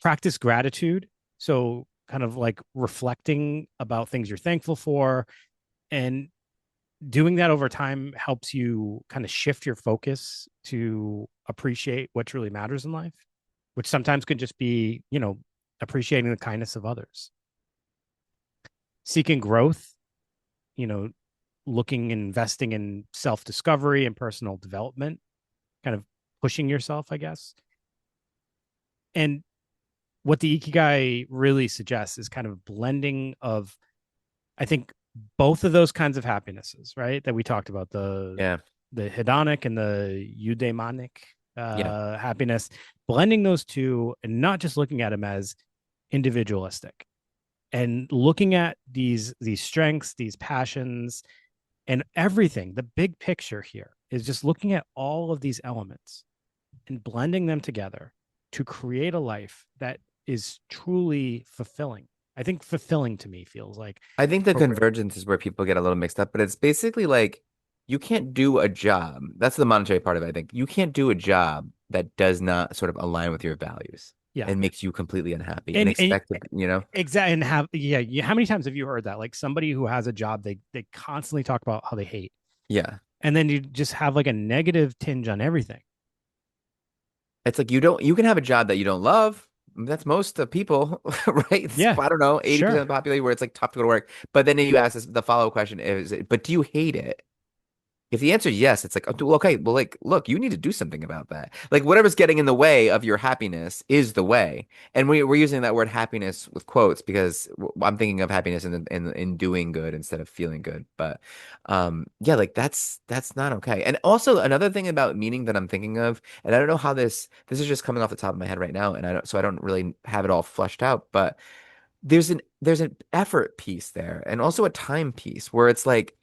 Practice gratitude. So kind of like reflecting about things you're thankful for and doing that over time helps you kind of shift your focus to appreciate what truly matters in life, which sometimes can just be, appreciating the kindness of others. Seeking growth, you know, looking and investing in self discovery and personal development, kind of pushing yourself, I guess. And what the Ikigai really suggests is kind of a blending of, I think, both of those kinds of happinesses, right? That we talked about Yeah. the hedonic and the eudaimonic Yeah. happiness, blending those two and not just looking at them as individualistic and looking at these strengths, these passions, and everything. The big picture here is just looking at all of these elements and blending them together to create a life that is truly fulfilling. I think fulfilling to me feels like I think the appropriate. convergence is where people get a little mixed up, but it's basically like you can't do a job. That's the monetary part of it, I think. You can't do a job that does not sort of align with your values Yeah. and makes you completely unhappy and And expect to. exactly. And how many times have you heard that? Like somebody who has a job they constantly talk about how they hate. Yeah. And then you just have like a negative tinge on everything. It's like you can have a job that you don't love. That's most people, right? It's, Yeah, I don't know, 80% sure. of the population where it's like tough to go to work. But then you ask the follow-up question but do you hate it? If the answer is yes, it's like, oh, okay, well, like, look, you need to do something about that. Like, whatever's getting in the way of your happiness is the way. And we're using that word happiness with quotes because I'm thinking of happiness in doing good instead of feeling good. But yeah, like that's not okay. And also another thing about meaning that I'm thinking of, and I don't know how this is just coming off the top of my head right now, and I don't really have it all fleshed out, but there's an effort piece there and also a time piece where it's like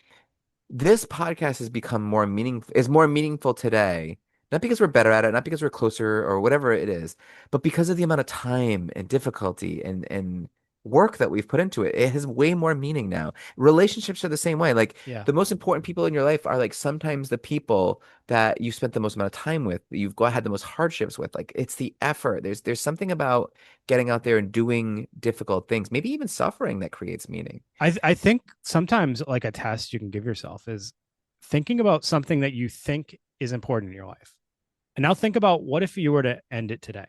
this podcast has become more meaningful today, not because we're better at it, not because we're closer or whatever it is, but because of the amount of time and difficulty and work that we've put into it. It has way more meaning now. Relationships are the same way. Like Yeah. the most important people in your life are like sometimes the people that you spent the most amount of time with, that had the most hardships with. Like it's the effort. There's something about getting out there and doing difficult things, maybe even suffering that creates meaning. I think sometimes like a test you can give yourself is thinking about something that you think is important in your life. And now think about what if you were to end it today?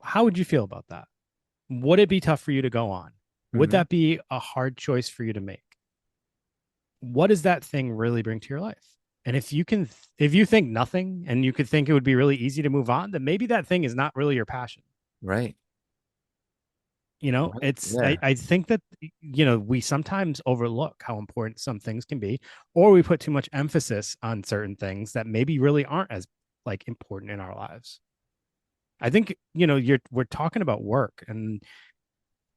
How would you feel about that? Would it be tough for you to go on? Would Hmm. that be a hard choice for you to make? What does that thing really bring to your life? And if you think nothing and you could think it would be really easy to move on, then maybe that thing is not really your passion. Right. Right. It's Yeah. I think that we sometimes overlook how important some things can be, or we put too much emphasis on certain things that maybe really aren't as like important in our lives. I think you're we're talking about work, and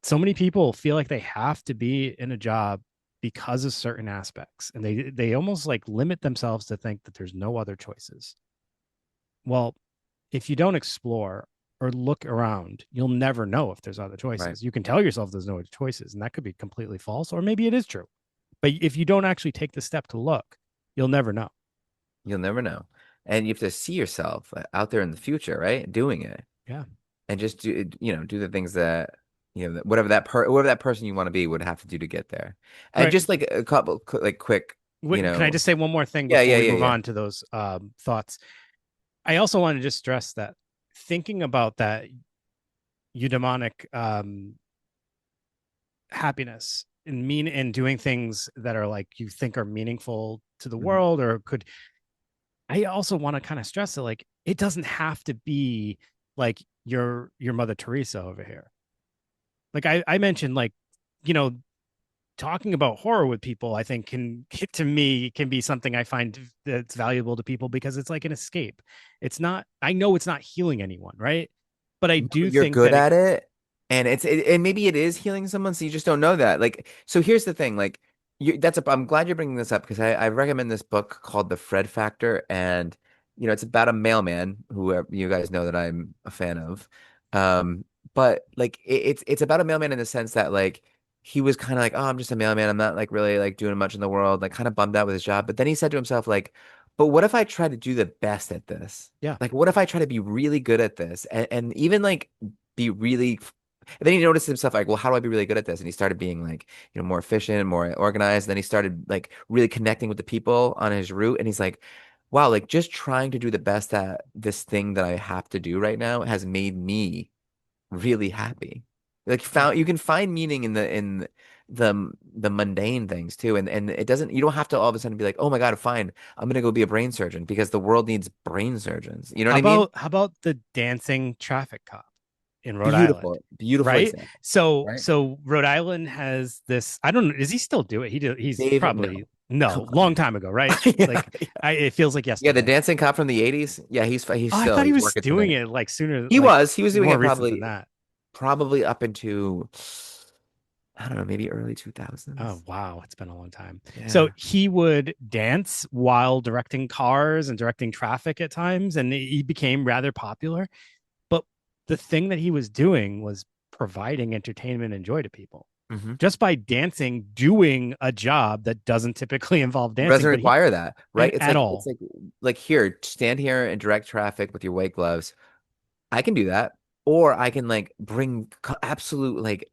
so many people feel like they have to be in a job because of certain aspects, and they almost like limit themselves to think that there's no other choices. Well, if you don't explore or look around, you'll never know if there's other Right. choices. You can tell yourself there's no other choices, and that could be completely false, or maybe it is true. But if you don't actually take the step to look, you'll never know. You'll never know. And you have to see yourself out there in the future, right? Doing it Yeah. and just do the things that, whatever that person you want to be would have to do to get there. All And right. just like a couple, like quick, Can I just say one more thing yeah, before yeah, we yeah, move yeah. on to those thoughts? I also want to just stress that thinking about that eudaimonic happiness and doing things that are like you think are meaningful to the Hmm. world or could I also want to kind of stress that like it doesn't have to be like your Mother Teresa over here. Like I mentioned, like, you know, talking about horror with people, I think can to me can be something I find that's valuable to people because it's like an escape. It's not, I know it's not healing anyone, right? But I No, do you're think good that it at it, and and maybe it is healing someone, so you just don't know that. Like, so here's the thing, like, I'm glad you're bringing this up because I recommend this book called The Fred Factor, and it's about a mailman who you guys know that I'm a fan of, um, but like it's about a mailman in the sense that like he was kind of like, oh, I'm just a mailman, I'm not like really like doing much in the world, like kind of bummed out with his job, but then he said to himself like, but what if I try to do the best at this? yeah. Like, what if I try to be really good at this and even like be really, and then he noticed himself like, well, how do I be really good at this? And he started being like, more efficient, more organized. And then he started like really connecting with the people on his route. And he's like, wow, like just trying to do the best at this thing that I have to do right now has made me really happy. Like Yeah. you can find meaning in the mundane things too. And it doesn't, you don't have to all of a sudden be like, oh my God, fine, I'm gonna go be a brain surgeon because the world needs brain surgeons. You know what I mean? How about the dancing traffic cop in Rhode Island? Beautiful, beautiful Right? example, So right? Rhode Island has this, I don't know, does he still do it? He's David, no, probably come no, long on. time ago, right? Yeah, Like yeah. it feels like Yeah, the yesterday. dancing cop from the 80s. Yeah, Oh, I thought he he's was working doing today. it like sooner, He like was doing more it recent than that. probably up into, I don't know, maybe early Oh 2000s. wow, it's been a long time. So Yeah. he would dance while directing cars and directing traffic at times, and he became rather popular. But the thing that he was doing was providing entertainment and joy to people Hmm. just by dancing, doing a job that doesn't typically involve It dancing, doesn't but he require that, right? and at It's all. like here, stand here and direct traffic with your white gloves. I can do that. or I can like bring absolute like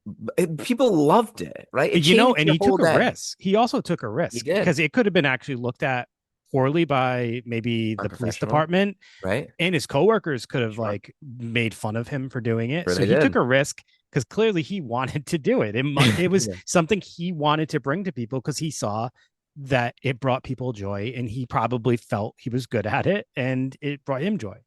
people loved it, right? It You know, changed and your he whole took a day. risk. He also took a He risk did. because it could have been actually looked at poorly by maybe the police Unprofessional, department, right? and his coworkers could have Sure. like made fun of him for doing it. Sure So they he took did. a risk because clearly he wanted to do it. It was Yeah, something he wanted to bring to people because he saw that it brought people joy, and he probably felt he was good at it, and it brought him joy.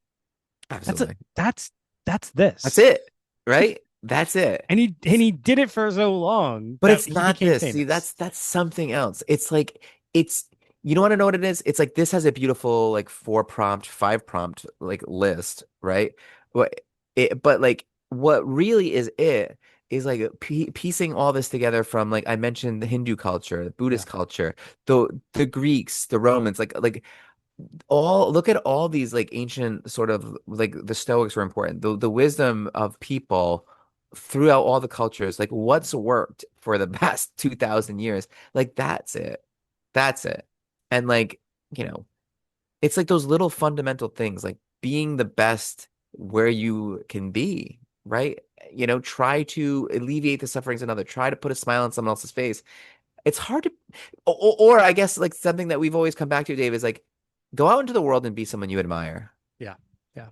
That's a absolutely. that's that's That's this. it, right? That's it. And he did it for so long But that it's he not became this. See, famous. that's something else. It's like it's you don't want to know what it is? It's like this has a beautiful like four prompt, five prompt like list, right? What but like what really is it is like piecing all this together from like I mentioned the Hindu culture, the Yeah. Buddhist culture, the Greeks, the Romans, like all look at all these like ancient sort of like the Stoics were important. The wisdom of people throughout all the cultures, like what's worked for the past 2000 years, like that's it. That's it. And like, you know, it's like those little fundamental things, like being the best where you can be, right? You know, try to alleviate the sufferings of another, try to put a smile on someone else's face. It's hard to, or I guess like something that we've always come back to, Dave, is like go out into the world and be someone you admire. Yeah. Yeah.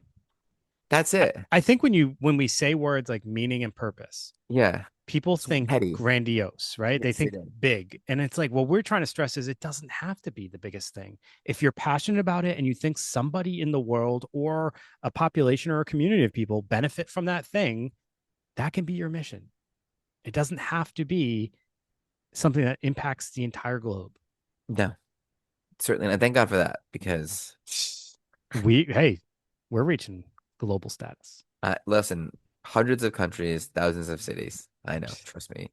That's I, it. I think when we say words like meaning and purpose, Yeah. people It's think heady. grandiose, right? They Yes, they think do. big. And it's like, what we're trying to stress is it doesn't have to be the biggest thing. If you're passionate about it and you think somebody in the world or a population or a community of people benefit from that thing, that can be your mission. It doesn't have to be something that impacts the entire globe. No, certainly. And I thank God for that because Hey, we're reaching global status. listen, hundreds of countries, thousands of cities. I know, trust me.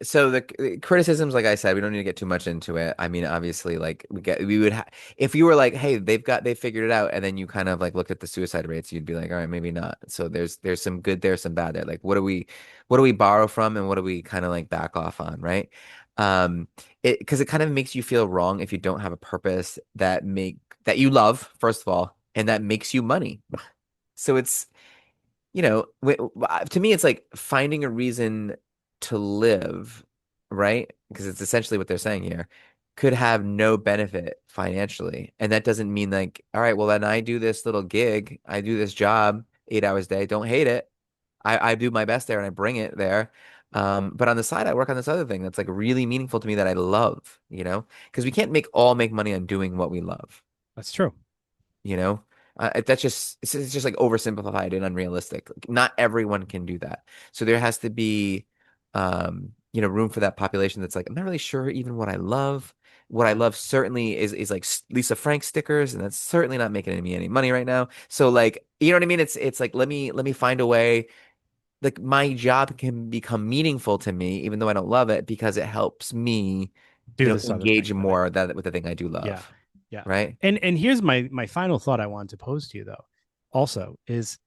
So the criticisms, like I said, we don't need to get too much into it. I mean, obviously, like we would ha if you were like, hey, they figured it out, and then you kind of like look at the suicide rates, you'd be like, all right, maybe not. So there's some good there, some bad there. Like, what do we borrow from, and what do we kind of like back off on, right? It because it kind of makes you feel wrong if you don't have a purpose that you love, first of all, and that makes you money. So it's to me, it's like finding a reason to live, right? Because it's essentially what they're saying here, could have no benefit financially. And that doesn't mean like, all right, well, then I do this little gig, I do this job 8 hours a day, don't hate it. I do my best there and I bring it there. But on the side, I work on this other thing that's like really meaningful to me that I love, because we can't make money on doing what we love That's true. you know it's just like oversimplified and unrealistic. Like, not everyone can do that, so there has to be room for that population that's like, I'm not really sure even what I Yeah. love certainly is like Lisa Frank stickers, and that's certainly not making me any money right now. So like, you know what I mean? It's like, let me find a way, like my job can become meaningful to me even though I don't love it, because it helps me Do this other engage thing that I more that with the thing I do yeah. love, Yeah. right? And here's my final thought I wanted to pose to you though. Also is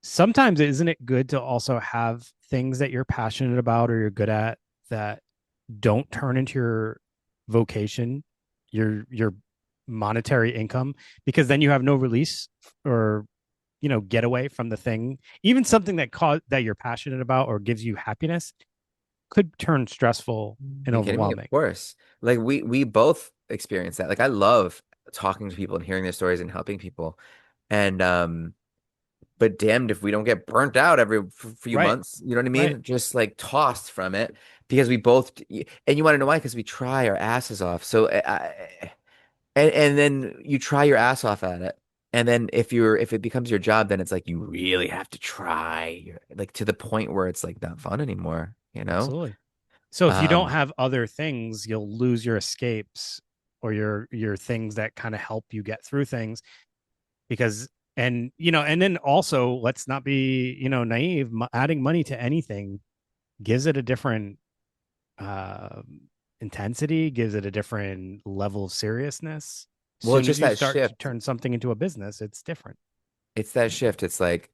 sometimes isn't it good to also have things that you're passionate about or you're good at that don't turn into your vocation, your monetary income, because then you have no release or get away from the thing. Even something that you're passionate about or gives you happiness could turn stressful and You kidding me? Of overwhelming. course. Like we both experience that. Like I love talking to people and hearing their stories and helping people. And but damned if we don't get burnt out every few Right. months. You know what I Right. mean? Just like tossed from it because we both, and you want to know why? Because we try our asses off. So and then you try your ass off at it. And then if it becomes your job, then it's like you really have to try, like to the point where it's like not fun anymore, you know? Absolutely. So if you don't Um, have other things, you'll lose your escapes or your things that kind of help you get through things because and then also let's not be, naive. Adding money to anything gives it a different uh intensity, gives it a different level of seriousness. As well, it's soon as just you that start to shift. turn something into a business, it's different. It's that shift. It's like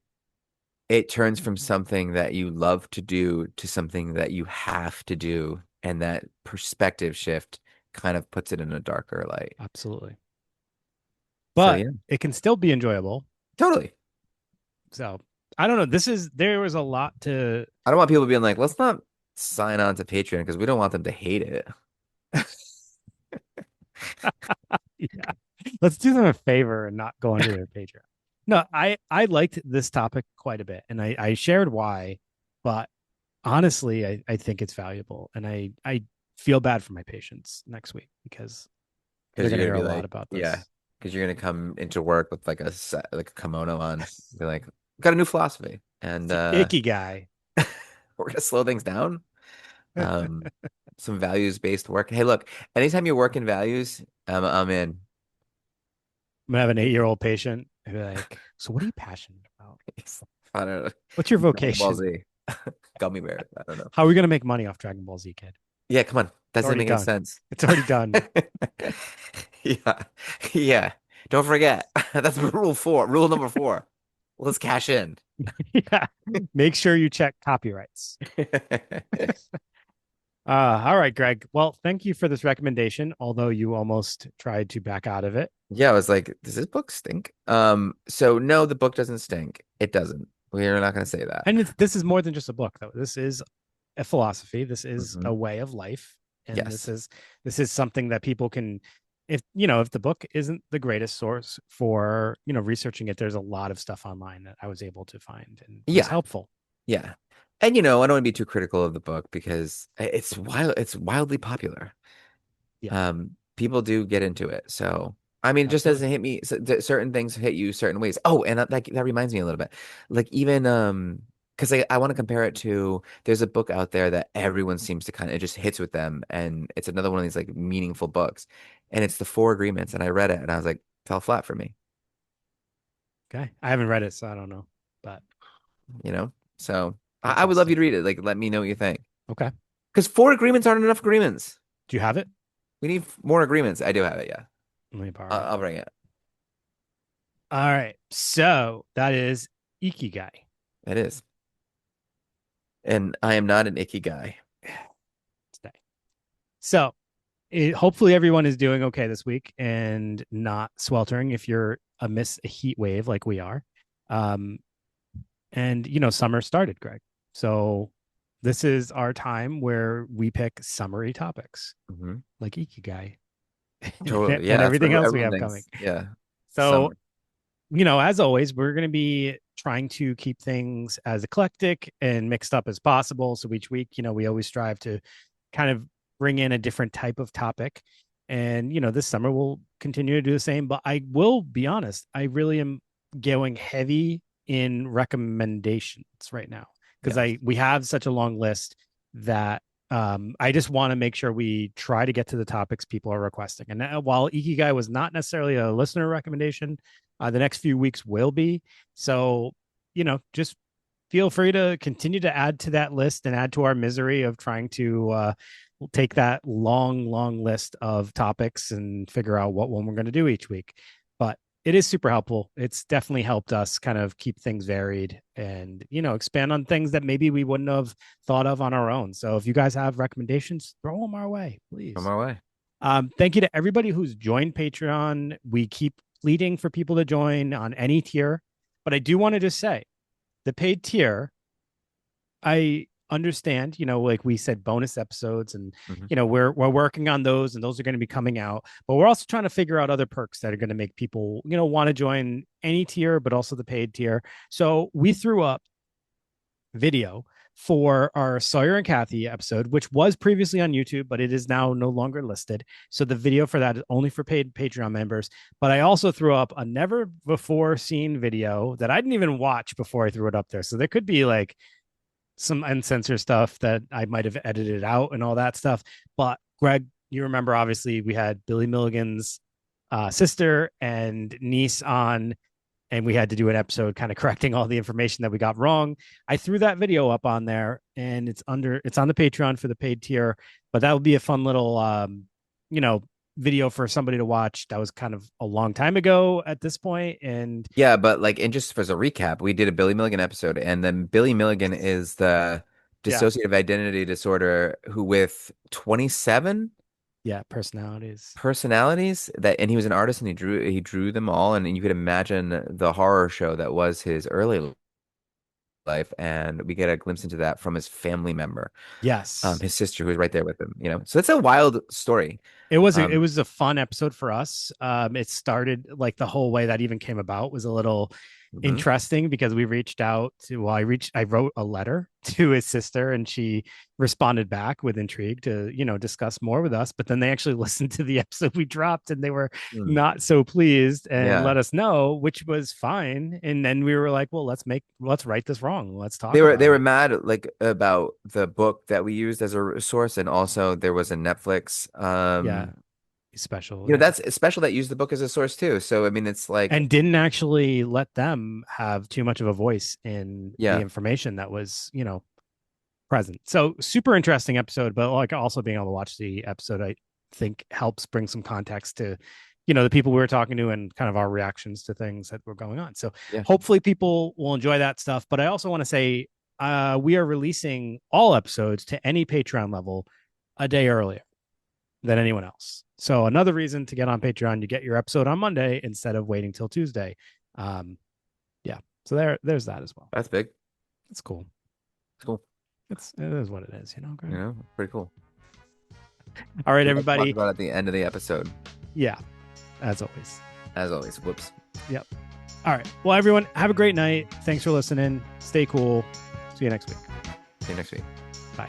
it turns from something that you love to do to something that you have to do. And that perspective shift kind of puts it in a darker light. Absolutely. So But yeah, it can still be enjoyable. totally. So I don't know. There was a lot to I don't want people being like, let's not sign on to Patreon because we don't want them to hate it. yeah. Let's do them a favor and not go under their Patreon. No, I liked this topic quite a bit, and I shared why, but honestly, I think it's valuable, and I feel bad for my patients next week because they're Because going you're to gonna hear a be lot like, about yeah, this. because you're gonna come into work with like like a kimono on, be like, got a new philosophy, and It's the Ikigai. we're gonna slow things down. Um, some values-based work. Hey, look, anytime you work in values, I'm in. I'm gonna have an 8-year-old patient and be like, "So, what are you passionate about? I don't know. What's your Dragon Ball vocation? Z, gummy bear. I don't know. How are we gonna make money off Dragon Ball Z, kid? Yeah, come on. It's Doesn't already make any done. sense. It's already done." Yeah. Yeah. Don't forget. That's rule four. Rule number four. Let's cash in. Yeah. Make sure you check copyrights. All right, Greg. Well, thank you for this recommendation, although you almost tried to back out of it. Yeah, I was like, does this book stink? So no, the book doesn't stink. It doesn't. We're not gonna say that. And this is more than just a book, though. This is a philosophy. This is Hmm. a way of life, and Yes. this is something that people can. If you know, if the book isn't the greatest source for researching it, there's a lot of stuff online that I was able to find and was Yeah. helpful. Yeah. And I don't want to be too critical of the book because it's wildly popular. Yeah, People do get into it. So, I mean, it just absolutely. doesn't hit me. Certain things hit you certain ways. Oh, and that reminds me a little bit. Like even because I want to compare it to there's a book out there that everyone seems to kind of it just hits with them, and it's another one of these like meaningful books, and it's the Four Agreements, and I read it and I was like fell flat for me, Okay, I haven't read it, so I don't know, but you know. So I would love you interesting. to read it. Like, let me know what you think. Okay, Because four agreements aren't enough agreements. do you have it? We need more agreements. I do have it. Yeah, Let me borrow it. I'll bring it. All right, so that is Ikigai It is, and I am not an icky guy. today. So hopefully everyone is doing okay this week and not sweltering if you're amidst a heat wave like we are. Um, and summer started, Greg. So this is our time where we pick summary topics Hmm. like Ikigai Totally. Yeah, and that's everything what else we everyone have coming. thinks. Yeah. So, Summer. as always, we're going to be trying to keep things as eclectic and mixed up as possible. So each week, we always strive to kind of bring in a different type of topic. And, this summer we'll continue to do the same. But I will be honest, I really am going heavy in recommendations right now because Yes. we have such a long list that I just want to make sure we try to get to the topics people are requesting. And while Ikigai was not necessarily a listener recommendation, the next few weeks will be. So, just feel free to continue to add to that list and add to our misery of trying to take that long, long list of topics and figure out what one we're going to do each week. But it is super helpful. It's definitely helped us kind of keep things varied and, expand on things that maybe we wouldn't have thought of on our own. So if you guys have recommendations, throw them our way, On please. my way. Thank you to everybody who's joined Patreon. We keep pleading for people to join on any tier, but I do want to just say the paid tier, I understand, like we said, bonus episodes, and Hmm. we're working on those, and those are going to be coming out. But we're also trying to figure out other perks that are going to make people, want to join any tier, but also the paid tier. So we threw up video for our Sawyer and Kathy episode, which was previously on YouTube, but it is now no longer listed. So the video for that is only for paid Patreon members. But I also threw up a never before seen video that I didn't even watch before I threw it up there. So there could be like some uncensored stuff that I might have edited out and all that stuff. But Greg, you remember obviously we had Billy Milligan's sister and niece on, and we had to do an episode kind of correcting all the information that we got wrong. I threw that video up on there, and it's on the Patreon for the paid tier. But that would be a fun little you know video for somebody to watch. That was kind of a long time ago at this point, and Yeah, but like, and just as a recap, we did a Billy Milligan episode, and then Billy Milligan is the yeah, dissociative identity disorder who with 27 Yeah, personalities. personalities that, and he was an artist and he drew them all, and you could imagine the horror show that was his early life, and we get a glimpse into that from his family member, Yes. his sister who was right there with him, so it's a wild story. It um was a fun episode for us. It started like the whole way that even came about was a little mhm. interesting because we reached out to well, I wrote a letter to his sister and she responded back with intrigue to, discuss more with us. But then they actually listened to the episode we dropped and they were Mm. not so pleased and Yeah, let us know, which was fine. And then we were like, well, let's right this wrong. Let's they talk were about they were it. mad like about the book that we used as a source, and also there was a Netflix Yeah. Special. Yeah. that's special that used the book as a source too. So I mean, it's like, And didn't actually let them have too much of a voice in the yeah, information that was, present. So super interesting episode, but like also being able to watch the episode, I think helps bring some context to, the people we were talking to and kind of our reactions to things that were going on. So yeah, hopefully people will enjoy that stuff. But I also want to say we are releasing all episodes to any Patreon level a day earlier than anyone else. So another reason to get on Patreon, you get your episode on Monday instead of waiting till Tuesday. Um, yeah. So there's that as well. that's big. It's cool. It's cool. It is what it is, Greg? Pretty cool. All right, We like to talk everybody. about at the end of the episode, Yeah, as always. as always. Whoops. Yep. All right. Well, everyone, have a great night. Thanks for listening. Stay cool. See you next week. See you next week. Bye.